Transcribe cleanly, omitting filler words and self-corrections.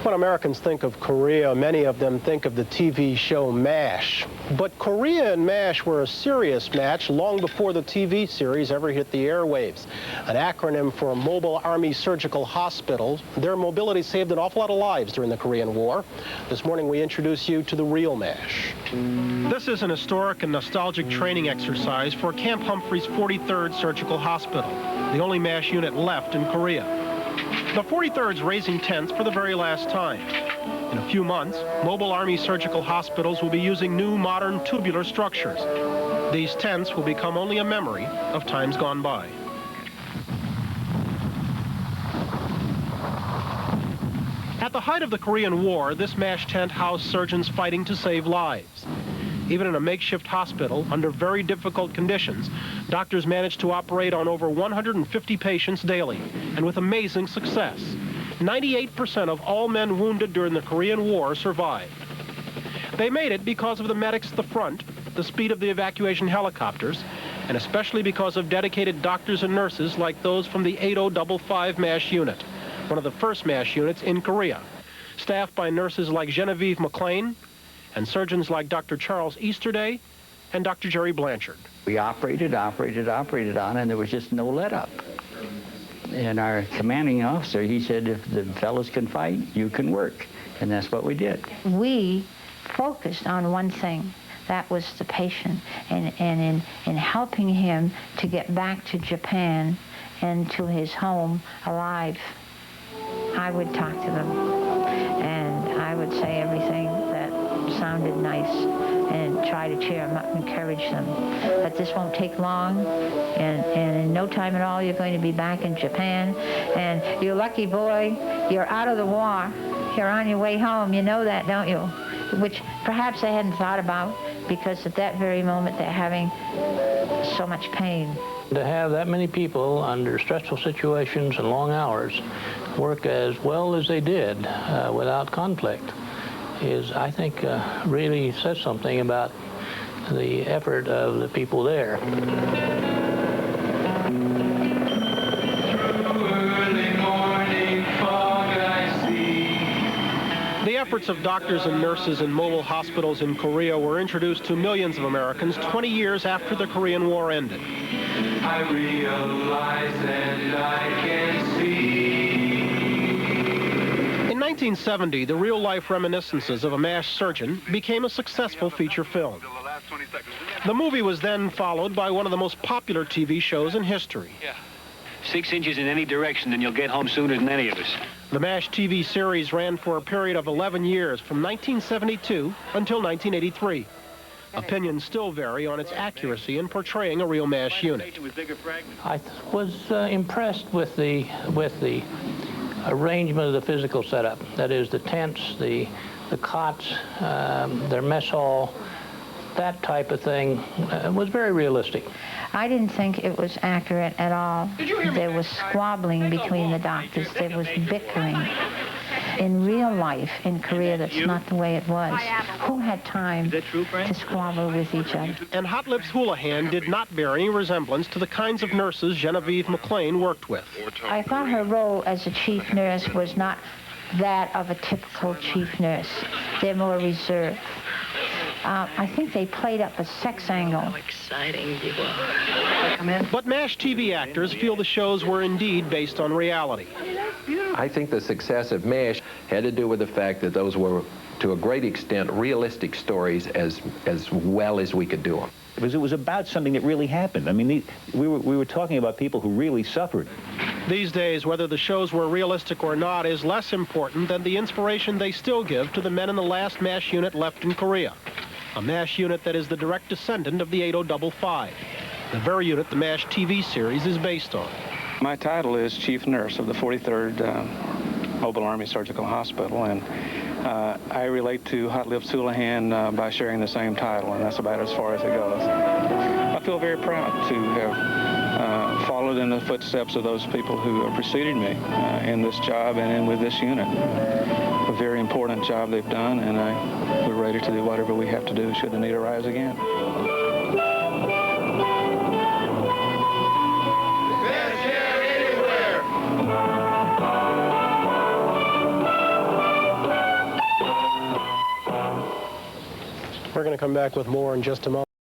When Americans think of Korea, many of them think of the TV show MASH. But Korea and MASH were a serious match long before the TV series ever hit the airwaves. An acronym for Mobile Army Surgical Hospital. Their mobility saved an awful lot of lives during the Korean War. This morning we introduce you to the real MASH. This is an historic and nostalgic training exercise for Camp Humphreys 43rd Surgical Hospital, the only MASH unit left in Korea. The 43rd's raising tents for the very last time. In a few months, mobile Army surgical hospitals will be using new modern tubular structures. These tents will become only a memory of times gone by. At the height of the Korean War, this MASH tent housed surgeons fighting to save lives. Even in a makeshift hospital, under very difficult conditions, doctors managed to operate on over 150 patients daily, and with amazing success. 98% of all men wounded during the Korean War survived. They made it because of the medics at the front, the speed of the evacuation helicopters, and especially because of dedicated doctors and nurses like those from the 8055 MASH unit, one of the first MASH units in Korea, staffed by nurses like Genevieve McLean, and surgeons like Dr. Charles Easterday and Dr. Jerry Blanchard. We operated on, and there was just no let-up. And our commanding officer, he said, if the fellows can fight, you can work. And that's what we did. We focused on one thing. That was the patient. And in helping him to get back to Japan and to his home alive, I would talk to them. And I would say everything that sounded nice and try to cheer them up and encourage them. But this won't take long, and in no time at all you're going to be back in Japan, and you're lucky boy, you're out of the war, you're on your way home, you know that, don't you? Which perhaps they hadn't thought about, because at that very moment they're having so much pain. To have that many people under stressful situations and long hours work as well as they did without conflict is, I think, really says something about the effort of the people there. The efforts of doctors and nurses in mobile hospitals in Korea were introduced to millions of Americans 20 years after the Korean War ended. I realize and I can see. In 1970, the real-life reminiscences of a MASH surgeon became a successful feature film. The movie was then followed by one of the most popular TV shows in history. 6 inches in any direction and you'll get home sooner than any of us. The MASH TV series ran for a period of 11 years, from 1972 until 1983. Opinions still vary on its accuracy in portraying a real MASH unit. I was impressed with the arrangement of the physical setup. That is, the tents, the cots, their mess hall, that type of thing was very realistic. I didn't think it was accurate at all. There was squabbling between the doctors. There was bickering. In real life in Korea, that's not the way it was. Who had time to squabble with each other? And Hot Lips Houlihan did not bear any resemblance to the kinds of nurses Genevieve McLean worked with. I thought her role as a chief nurse was not that of a typical chief nurse. They're more reserved. I think they played up a sex angle. How exciting you are. But MASH TV actors feel the shows were indeed based on reality. I think the success of MASH had to do with the fact that those were, to a great extent, realistic stories as well as we could do them. Because it was about something that really happened. I mean, we were talking about people who really suffered. These days, whether the shows were realistic or not is less important than the inspiration they still give to the men in the last MASH unit left in Korea. A MASH unit that is the direct descendant of the 8055, the very unit the MASH TV series is based on. My title is Chief Nurse of the 43rd Mobile Army Surgical Hospital, and I relate to Hot Lips Houlihan by sharing the same title, and that's about as far as it goes. I feel very proud to have followed in the footsteps of those people who preceded me in this job and with this unit. A very important job they've done, and we're ready to do whatever we have to do should the need arise again. We're going to come back with more in just a moment.